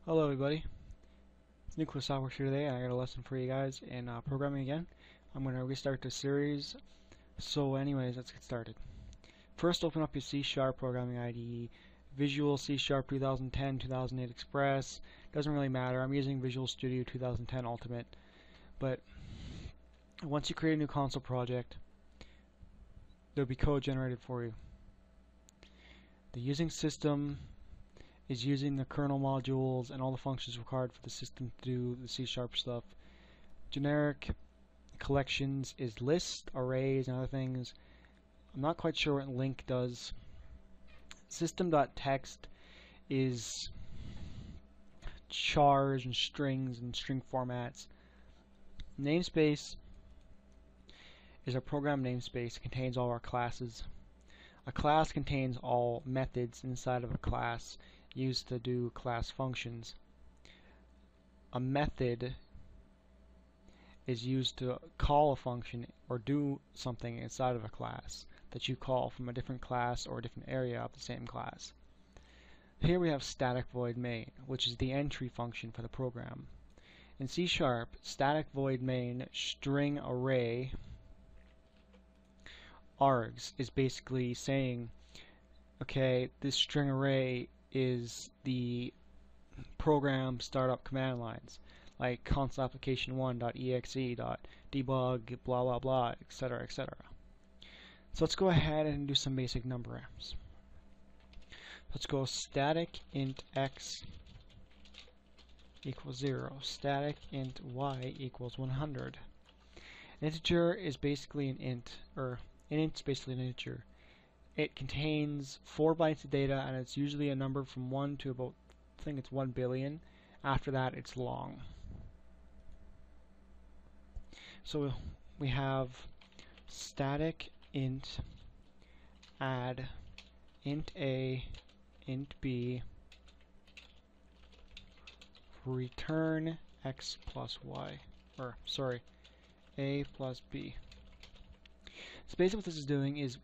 Hello everybody, it's Nuclear Software here today, and I got a lesson for you guys in programming again. I'm going to restart this series, so anyways, let's get started. First, open up your C# programming IDE, Visual C# 2010, 2008 Express, doesn't really matter, I'm using Visual Studio 2010 Ultimate, but once you create a new console project, there'll be code generated for you. The using system is using the kernel modules and all the functions required for the system to do the C# stuff. Generic collections is list, arrays, and other things. I'm not quite sure what link does. System.text is chars and strings and string formats. Namespace is a program namespace. It contains all our classes. A class contains all methods inside of a class used to do class functions. A method is used to call a function or do something inside of a class that you call from a different class or a different area of the same class. Here we have static void main, which is the entry function for the program. In C#, static void main string array args is basically saying, okay, this string array is the program startup command lines, like console application1.exe.debug, blah blah blah, etc. etc. So let's go ahead and do some basic number ramps. Let's go static int x equals 0, static int y equals 100. An integer is basically an int, or an int is basically an integer. It contains 4 bytes of data, and it's usually a number from 1 to about, I think it's 1 billion. After that, it's long. So we have static int add int a, int b, return x plus y, or sorry, a plus b. So basically what this is doing is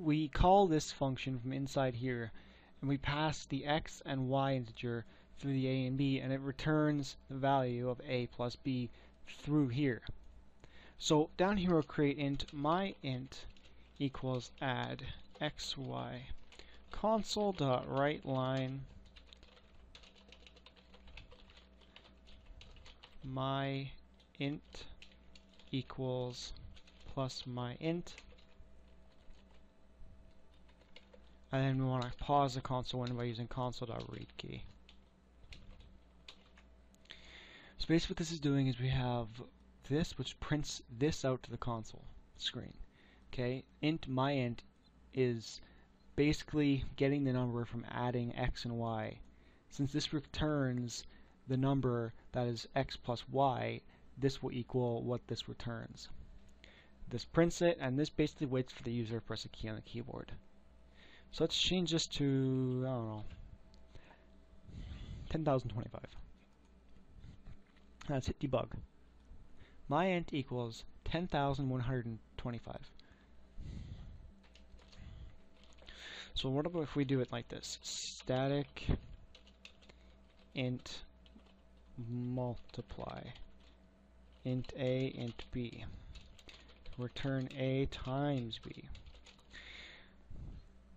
we call this function from inside here, and we pass the x and y integer through the a and b, and it returns the value of a plus b through here. So down here we'll create int myInt equals add xy console.writeLine myInt equals plus myInt. And then we want to pause the console window by using console.read key. So basically what this is doing is we have this, which prints this out to the console screen. Okay, int myInt is basically getting the number from adding x and y. Since this returns the number that is x plus y, this will equal what this returns. This prints it, and this basically waits for the user to press a key on the keyboard. So let's change this to, I don't know, 10,025. Let's hit debug. MyInt equals 10,125. So what about if we do it like this? Static int multiply int a, int b. Return a times b.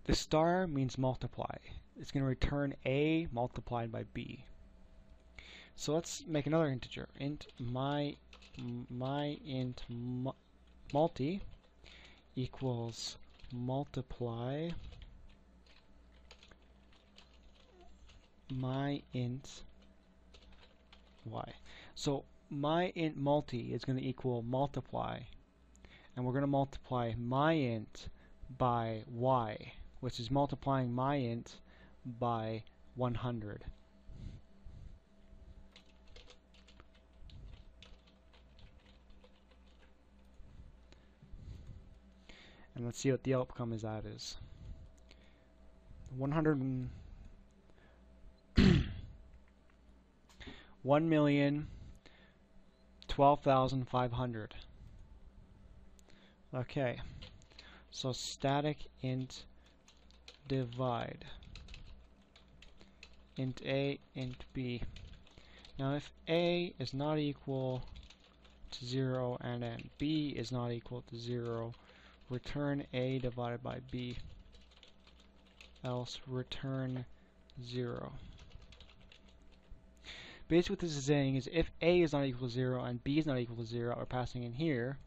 The star means multiply. It's going to return a multiplied by b. So let's make another integer. Int myInt multi equals multiply myInt y. So myInt multi is going to equal multiply, and we're going to multiply myInt by y, which is multiplying myInt by 100. And let's see what the outcome is. That is 1,012,500. Okay, so static int divide int A, int B. Now if A is not equal to 0 and then B is not equal to 0, return A divided by B, else return 0. Basically what this is saying is if A is not equal to 0 and B is not equal to 0, we're passing in here,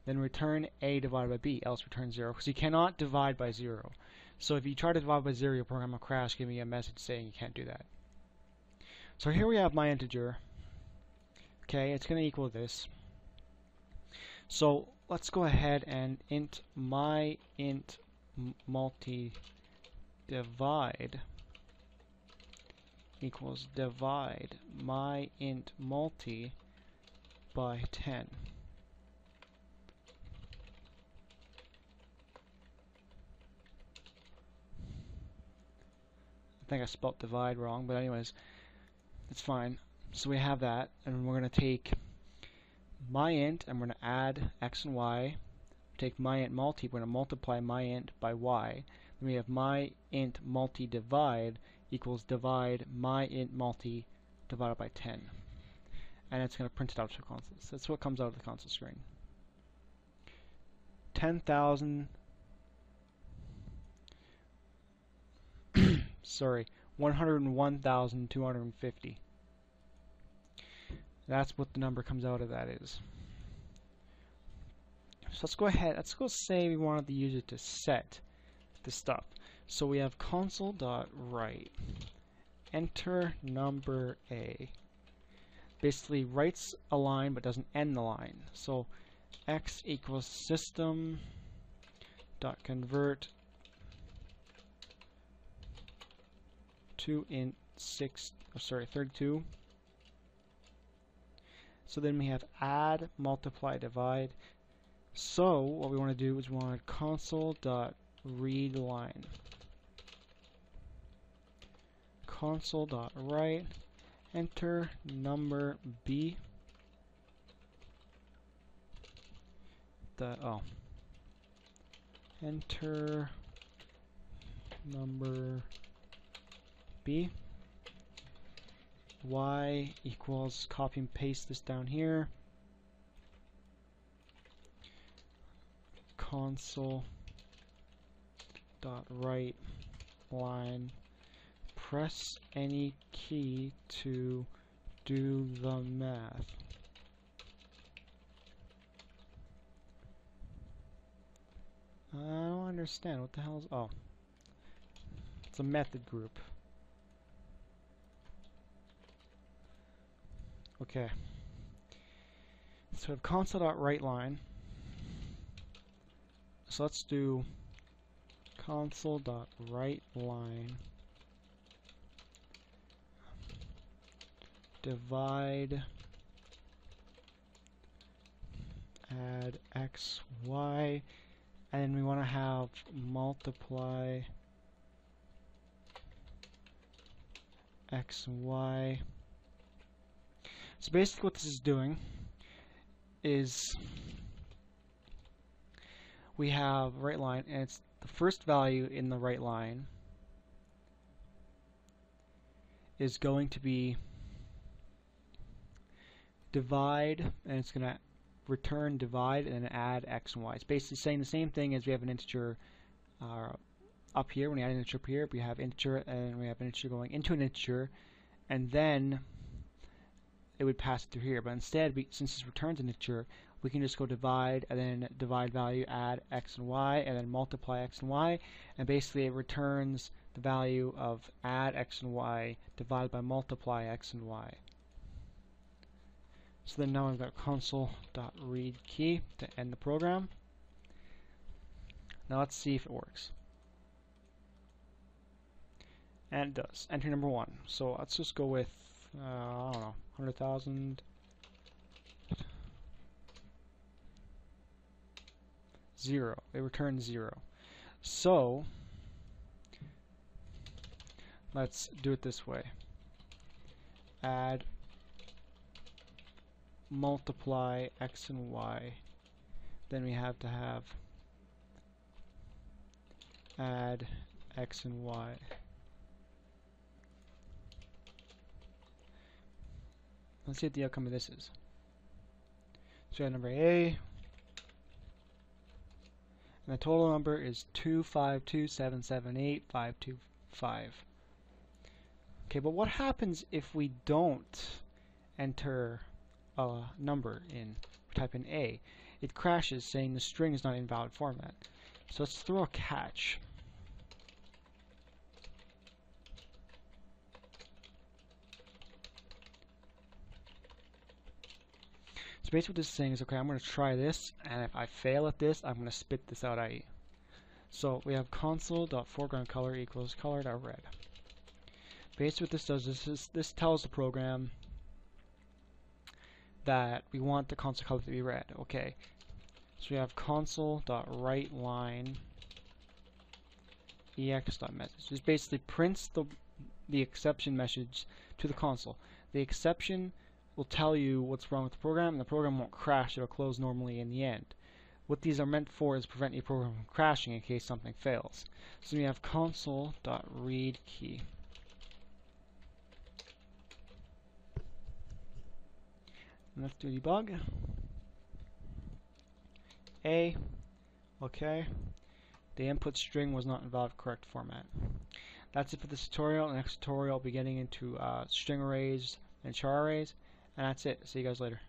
then return A divided by B, else return 0, because you cannot divide by 0. So if you try to divide by 0, your program will crash, giving you a message saying you can't do that. So here we have my integer. Okay, it's going to equal this. So let's go ahead and int my int multi divide equals divide my int multi by 10. I think I spelled divide wrong, but anyways, it's fine. So we have that, and we're going to take my int, and we're going to add x and y. Take my int multi, we're going to multiply my int by y. Then we have my int multi divide equals divide my int multi divided by 10. And it's going to print it out to the console. So that's what comes out of the console screen. 10,000 sorry, 101,250. That's what the number comes out of that is. So let's go ahead, let's go say we wanted the user to set the stuff. So we have console.write, enter number A. Basically writes a line but doesn't end the line. So x equals system.convert to int 32. So then we have add, multiply, divide. So what we want to do is we want console.readLine. Console.write, enter number B. Enter number B. Y equals, copy and paste this down here. Console.write line. Press any key to do the math. I don't understand. What the hell is... Oh. It's a method group. Okay. So we have console.writeLine. So let's do console.writeLine divide, add x, y, and then we want to have multiply x and y. So basically what this is doing is we have write line, and it's the first value in the write line is going to be divide, and it's going to return divide and then add x and y. It's basically saying the same thing as we have an integer up here. When you add an integer up here, we have integer and we have an integer going into an integer, and then it would pass it through here. But instead, since this returns an integer, we can just go divide and then divide value, add x and y, and then multiply x and y, and basically it returns the value of add x and y divided by multiply x and y. So then now I've got console.read key to end the program. Now let's see if it works. And it does. Enter number 1. So let's just go with, I don't know, 100,000. 0. It returns 0. So let's do it this way. Add, multiply x and y. Then we have to have add x and y. Let's see what the outcome of this is. So we have number A, and the total number is 252778525. Okay, but what happens if we don't enter a number in, type in A? It crashes saying the string is not in valid format. So let's throw a catch. So basically what this is saying is, okay, I'm going to try this, and if I fail at this, I'm going to spit this out at you. So we have console.foregroundColor equals color.red. Basically what this does is this tells the program that we want the console color to be red. Okay, so we have console.writeLine ex.message. This basically prints the exception message to the console. The exception will tell you what's wrong with the program, and the program won't crash. It'll close normally in the end. What these are meant for is prevent your program from crashing in case something fails. So we have console.readKey. Let's do debug. A, okay. The input string was not in valid correct format. That's it for this tutorial. The next tutorial I'll be getting into string arrays and char arrays, and that's it. See you guys later.